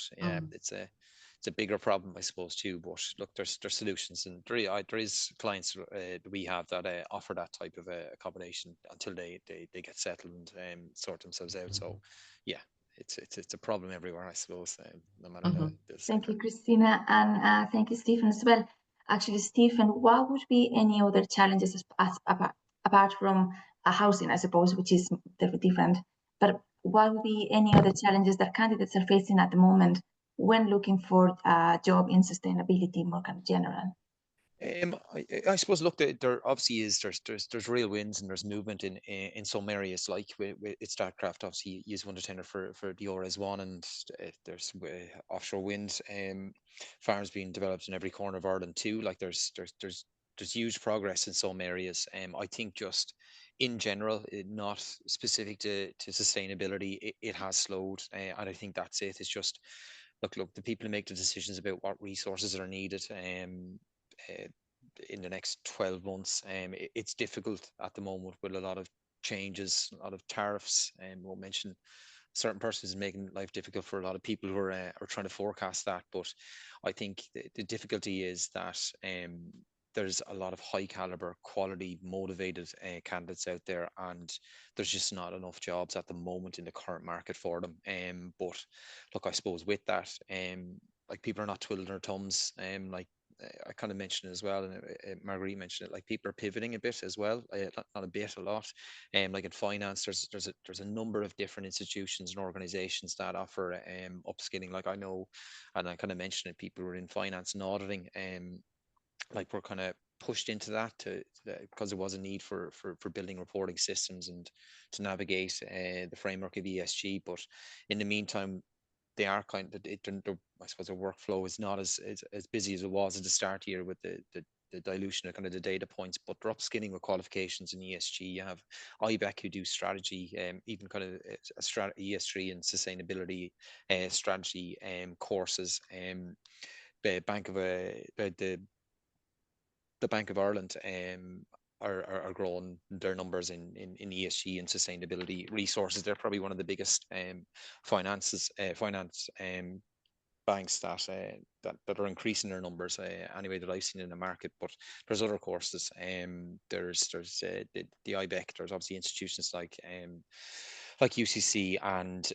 it's a bigger problem, I suppose, too. But look, there's solutions, and there is clients that we have that offer that type of accommodation until they get settled and sort themselves out. So, yeah, it's a problem everywhere, I suppose. No matter the Thank you, Christina, and thank you, Stephen, as well. Actually, Stephen, what would be any other challenges apart from housing, I suppose, which is different? But what would be any other challenges that candidates are facing at the moment when looking for a job in sustainability, more kind of general? I suppose, look, there obviously is there's real wins and there's movement in some areas. Like with Statkraft, obviously you won the tender for the ORS1, and there's offshore wind farms being developed in every corner of Ireland too. Like there's huge progress in some areas. I think just in general, not specific to sustainability, it has slowed, and I think that's it. It's just look, the people who make the decisions about what resources are needed in the next 12 months. It's difficult at the moment with a lot of changes, a lot of tariffs, and we'll mention certain persons making life difficult for a lot of people who are trying to forecast that. But I think the difficulty is that there's a lot of high caliber, quality, motivated candidates out there, and there's just not enough jobs at the moment in the current market for them. But look, I suppose with that, like, people are not twiddling their thumbs. Like, I kind of mentioned it as well, and Marguerite mentioned it. Like, people are pivoting a bit as well, not a bit, a lot. Like in finance, there's a number of different institutions and organizations that offer upskilling. Like, I know, and I kind of mentioned it, people who are in finance and auditing, like, we're kind of pushed into that because there was a need for building reporting systems and to navigate the framework of ESG. But in the meantime, they are kind of, I suppose their workflow is not as busy as it was at the start here with the dilution of kind of the data points, but they're upskilling with qualifications in ESG. You have IBEC who do strategy, even kind of ESG and sustainability strategy courses. The Bank of Ireland are growing their numbers in ESG and sustainability resources. They're probably one of the biggest finance banks that are increasing their numbers anyway that I've seen in the market. But there's other courses. There's the IBEC. There's obviously institutions like UCC and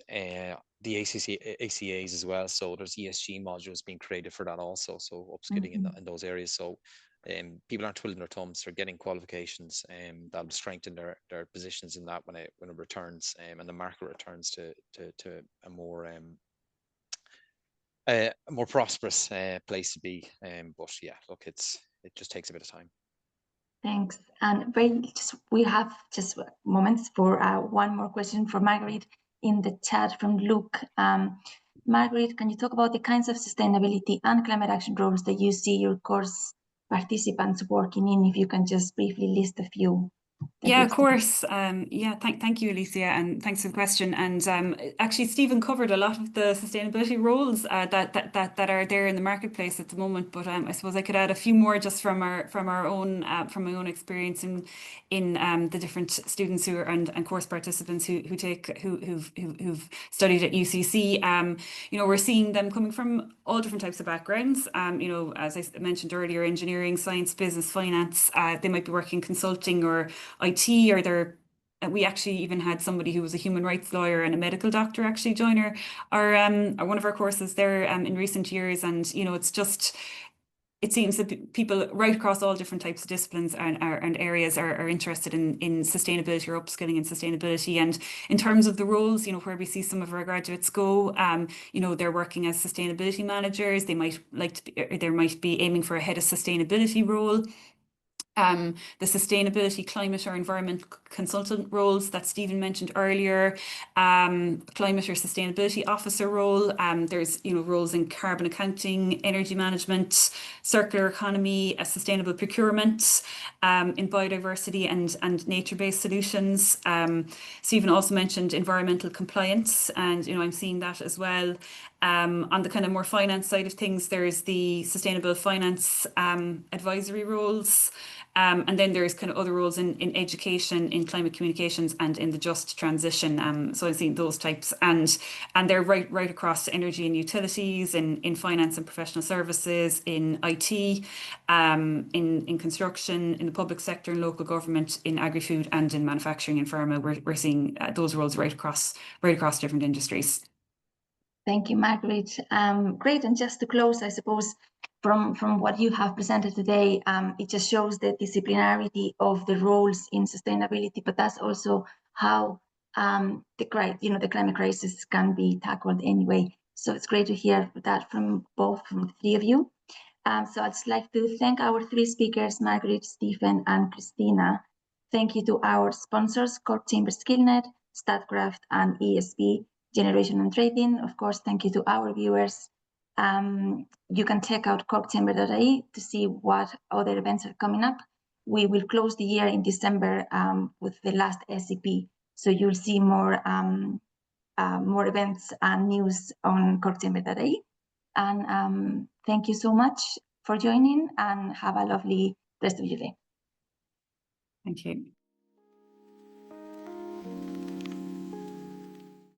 the ACAs as well. So there's ESG modules being created for that also. So upskilling in those areas. So people aren't twiddling their thumbs. They're getting qualifications that'll strengthen their positions in that when it returns and the market returns to a more prosperous place to be. But yeah, look, it just takes a bit of time. Thanks. And we have just moments for one more question for Margaret in the chat from Luke. Margaret, can you talk about the kinds of sustainability and climate action roles that you see your course participants working in? If you can just briefly list a few. Yeah, of course. Thank you, Alicia, and thanks for the question. And actually, Stephen covered a lot of the sustainability roles that are there in the marketplace at the moment. But I suppose I could add a few more just from my own experience in the different students who are and course participants who've studied at UCC. We're seeing them coming from all different types of backgrounds. As I mentioned earlier, engineering, science, business, finance. They might be working consulting or IT, or we actually even had somebody who was a human rights lawyer and a medical doctor actually join our one of our courses there in recent years. And it seems that people right across all different types of disciplines and areas are interested in sustainability or upskilling in sustainability. And in terms of the roles, where we see some of our graduates go, they're working as sustainability managers. They might be aiming for a head of sustainability role. The sustainability, climate or environment consultant roles that Stephen mentioned earlier, climate or sustainability officer role. There's roles in carbon accounting, energy management, circular economy, sustainable procurement, in biodiversity and nature-based solutions. Stephen also mentioned environmental compliance, and I'm seeing that as well. On the kind of more finance side of things, there's the sustainable finance advisory roles. And then there's kind of other roles in education, in climate communications, and in the just transition. So I've seen those types, and they're right across energy and utilities, in finance and professional services, in IT, in construction, in the public sector, in local government, in agri-food, and in manufacturing and pharma. We're seeing those roles right across different industries. Thank you, Margaret. Great. And just to close, I suppose, from what you have presented today, it just shows the disciplinarity of the roles in sustainability, but that's also how the climate crisis can be tackled anyway. So it's great to hear that from the three of you. So I'd just like to thank our three speakers, Margaret, Stephen, and Christina. Thank you to our sponsors, Cork Chamber Skillnet, Statkraft, and ESB, Generation and Trading. Of course, thank you to our viewers. You can check out corkchamber.ie to see what other events are coming up. We will close the year in December with the last SCP, so you'll see more events and news on corkchamber.ie. And thank you so much for joining, and have a lovely rest of your day. Thank you.